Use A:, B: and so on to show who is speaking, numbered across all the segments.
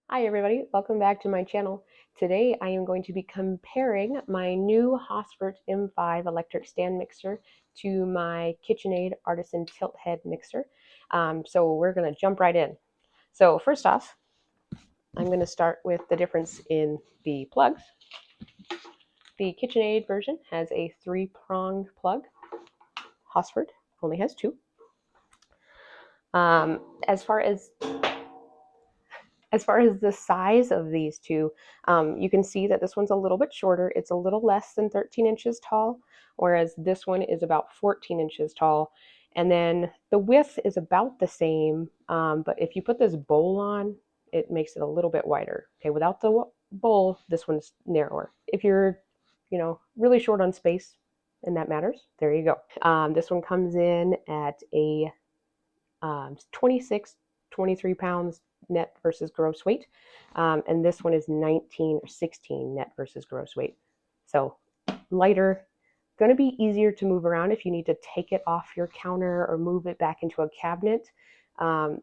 A: Hi everybody, welcome back to my channel. Today I am going to be comparing my new Hauswirt M5 electric stand mixer to my KitchenAid Artisan tilt head mixer. So we're going to jump right in. So first off, I'm going to start with the difference in the plugs. The KitchenAid version has a 3-pronged plug. Hauswirt only has 2. Um, as far as the size of these two, you can see that this one's a little bit shorter. It's a little less than 13 inches tall, whereas this one is about 14 inches tall. And then the width is about the same, but if you put this bowl on, it makes it a little bit wider. Okay, without the bowl, this one's narrower. If you're, really short on space, and that matters, there you go. This one comes in at a 26, 23 pounds net versus gross weight. And this one is 19 or 16 net versus gross weight. So lighter, going to be easier to move around if you need to take it off your counter or move it back into a cabinet.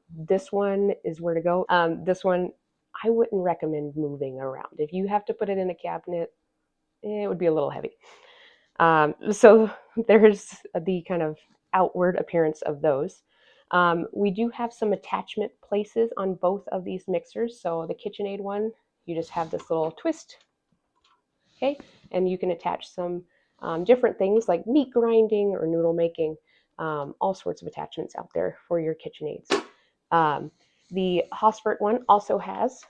A: This one is where to go. This one, I wouldn't recommend moving around. If you have to put it in a cabinet, it would be a little heavy. So there's the kind of outward appearance of those. We do have some attachment places on both of these mixers. So the KitchenAid one, you just have this little twist, okay? And you can attach some different things like meat grinding or noodle making, all sorts of attachments out there for your KitchenAids. The Hauswirt one also has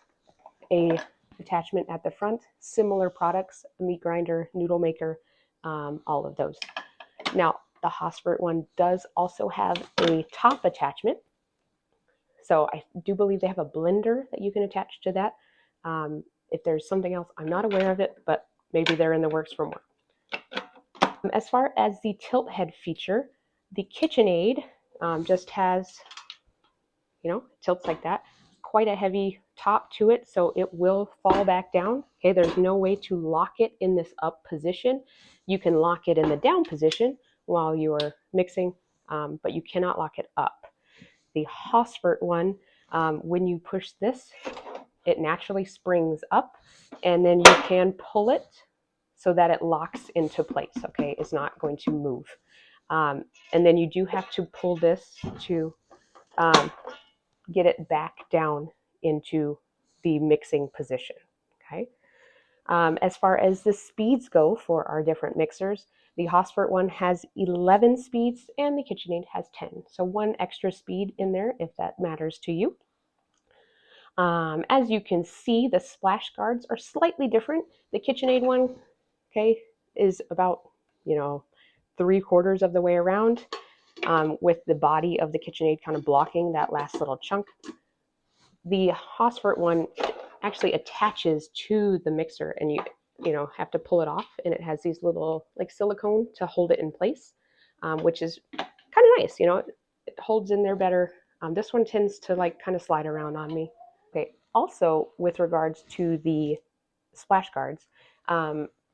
A: a attachment at the front, similar products, meat grinder, noodle maker, all of those. Now, the Hauswirt one does also have a top attachment. So I do believe they have a blender that you can attach to that. If there's something else, I'm not aware of it, but maybe they're in the works for more. As far as the tilt head feature, the KitchenAid just has, tilts like that. Quite a heavy top to it, so it will fall back down. Okay, there's no way to lock it in this up position. You can lock it in the down position while you are mixing, but you cannot lock it up. The Hauswirt one, when you push this, it naturally springs up, and then you can pull it so that it locks into place. Okay, it's not going to move. And then you do have to pull this to get it back down into the mixing position. Okay. As far as the speeds go for our different mixers, the Hauswirt one has 11 speeds and the KitchenAid has 10. So one extra speed in there if that matters to you. As you can see, the splash guards are slightly different. The KitchenAid one, okay, is about, 3/4 of the way around, with the body of the KitchenAid kind of blocking that last little chunk. The Hauswirt one actually attaches to the mixer, and you have to pull it off, and it has these little like silicone to hold it in place, which is kind of nice. It holds in there better. This one tends to like kind of slide around on me. Okay. Also, with regards to the splash guards,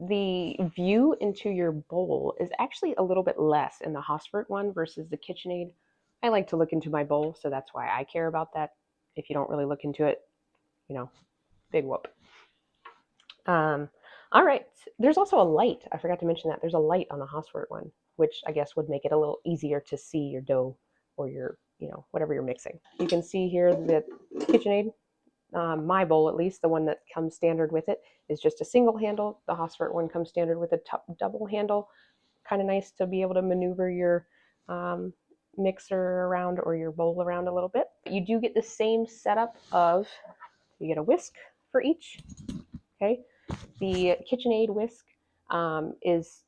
A: the view into your bowl is actually a little bit less in the Hauswirt one versus the KitchenAid. I like to look into my bowl, so that's why I care about that. If you don't really look into it, big whoop. All right. There's also a light. I forgot to mention that. There's a light on the Hauswirt one, which I guess would make it a little easier to see your dough or your, whatever you're mixing. You can see here that KitchenAid, my bowl at least, the one that comes standard with it, is just a single handle. The Hauswirt one comes standard with a double handle. Kind of nice to be able to maneuver your mixer around or your bowl around a little bit. You do get the same setup of, you get a whisk for each. Okay, the KitchenAid whisk is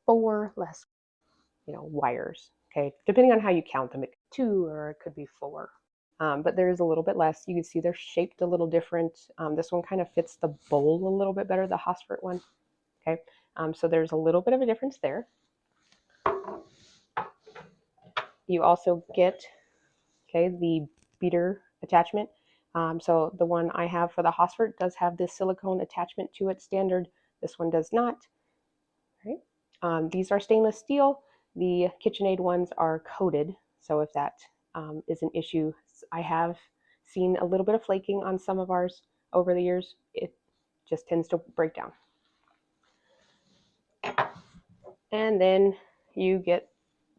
A: 4 less, wires. Okay, depending on how you count them, it could be 2 or it could be 4. But there is a little bit less. You can see they're shaped a little different. This one kind of fits the bowl a little bit better, the Hauswirt one. Okay, so there's a little bit of a difference there. You also get, the beater attachment. So the one I have for the Hauswirt does have this silicone attachment to it standard. This one does not. Right. These are stainless steel. The KitchenAid ones are coated. So if that is an issue, I have seen a little bit of flaking on some of ours. over the years, it just tends to break down. And then you get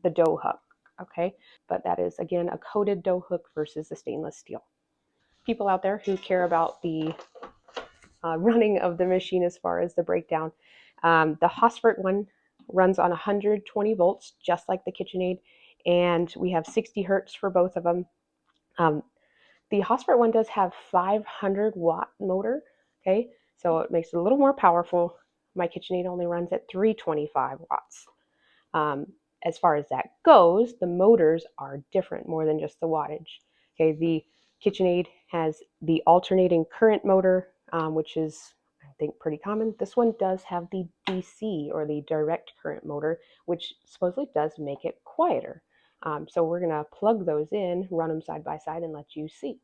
A: the dough hook, okay? But that is, again, a coated dough hook versus the stainless steel. People out there who care about the running of the machine as far as the breakdown, the Hauswirt one runs on 120 volts, just like the KitchenAid, and we have 60 hertz for both of them. The Hauswirt one does have 500 watt motor, okay, so it makes it a little more powerful. My KitchenAid only runs at 325 watts. As far as that goes, the motors are different more than just the wattage. Okay, the KitchenAid has the alternating current motor, which is, I think, pretty common. This one does have the DC, or the direct current motor, which supposedly does make it quieter. So we're going to plug those in, run them side by side, and let you see.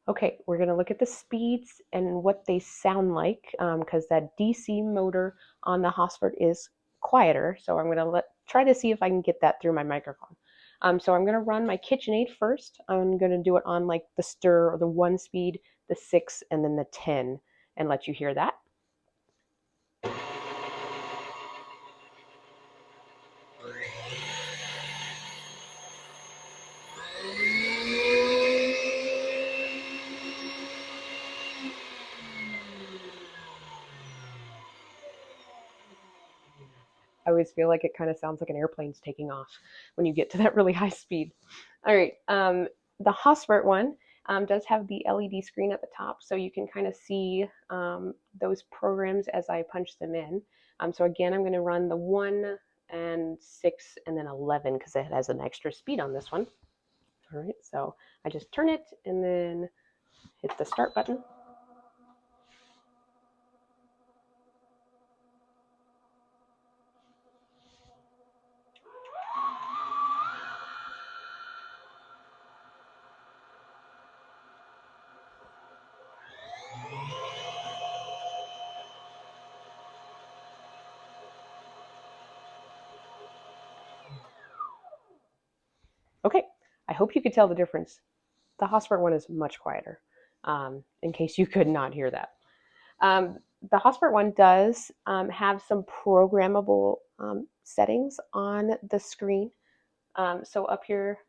A: Okay, we're going to look at the speeds and what they sound like, because that DC motor on the Hauswirt is quieter. So I'm going to try to see if I can get that through my microphone. So I'm going to run my KitchenAid first. I'm going to do it on like the stir, or the 1 speed, the 6, and then the 10, and let you hear that. I always feel like it kind of sounds like an airplane's taking off when you get to that really high speed. All right, the Hauswirt one does have the LED screen at the top, so you can kind of see those programs as I punch them in. So again, I'm going to run the 1 and 6 and then 11 because it has an extra speed on this one. All right, so I just turn it and then hit the start button. Okay, I hope you could tell the difference. The Hauswirt one is much quieter, in case you could not hear that. The Hauswirt one does have some programmable settings on the screen. So up here,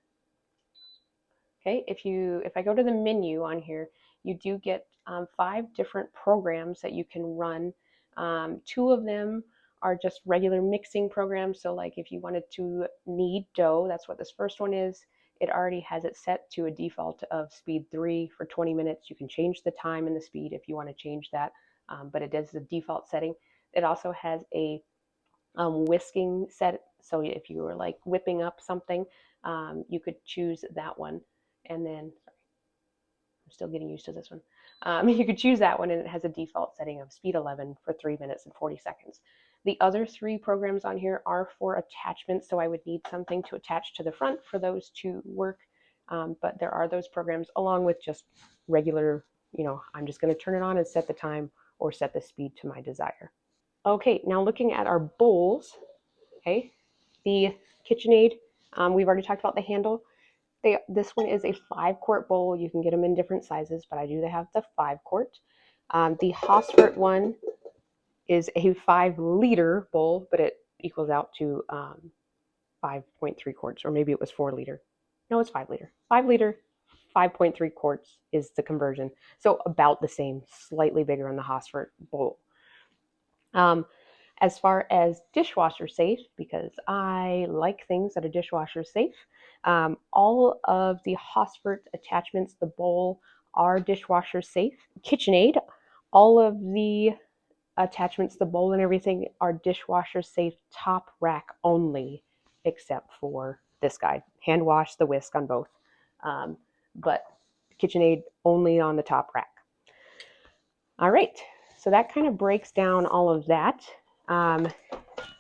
A: okay, if I go to the menu on here, you do get 5 different programs that you can run. 2 of them are just regular mixing programs. So like if you wanted to knead dough, that's what this first one is. It already has it set to a default of speed 3 for 20 minutes. You can change the time and the speed if you want to change that, but it does the default setting. It also has a whisking set. So if you were like whipping up something, you could choose that one. And then, sorry, I'm still getting used to this one. You could choose that one, and it has a default setting of speed 11 for 3 minutes and 40 seconds. The other 3 programs on here are for attachments, so I would need something to attach to the front for those to work. But there are those programs along with just regular, I'm just going to turn it on and set the time or set the speed to my desire. Okay, now looking at our bowls, okay, the KitchenAid, we've already talked about the handle. This one is a 5-quart bowl. You can get them in different sizes, but I do have the 5-quart. The Hauswirt one is a 5-liter bowl, but it equals out to 5.3 quarts, or maybe it was 4 liter. No, it's 5 liter. 5 liter, 5.3 quarts is the conversion. So about the same, slightly bigger in the Hauswirt bowl. As far as dishwasher safe, because I like things that are dishwasher safe, all of the Hauswirt attachments, the bowl, are dishwasher safe. KitchenAid, all of the attachments, the bowl and everything, are dishwasher safe, top rack only, except for this guy. Hand wash, the whisk on both. But KitchenAid only on the top rack. All right, so that kind of breaks down all of that. The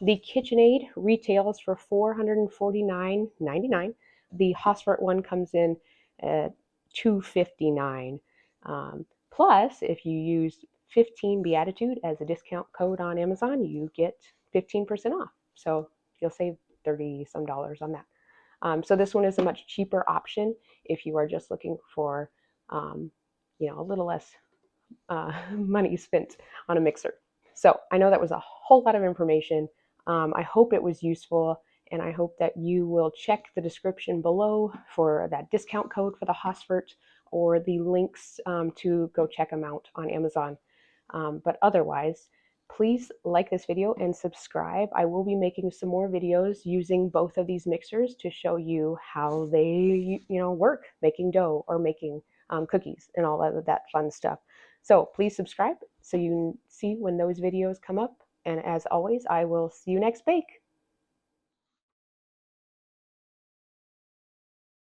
A: KitchenAid retails for $449.99. The Hauswirt one comes in at $259. Plus, if you use 15 Beatitude as a discount code on Amazon, you get 15% off. So you'll save $30 some on that. So this one is a much cheaper option if you are just looking for, a little less money spent on a mixer. So I know that was a whole lot of information. I hope it was useful, and I hope that you will check the description below for that discount code for the Hauswirt, or the links to go check them out on Amazon. But otherwise, please like this video and subscribe. I will be making some more videos using both of these mixers to show you how they, work, making dough or making cookies and all of that fun stuff. So please subscribe so you see when those videos come up. And as always, I will see you next bake.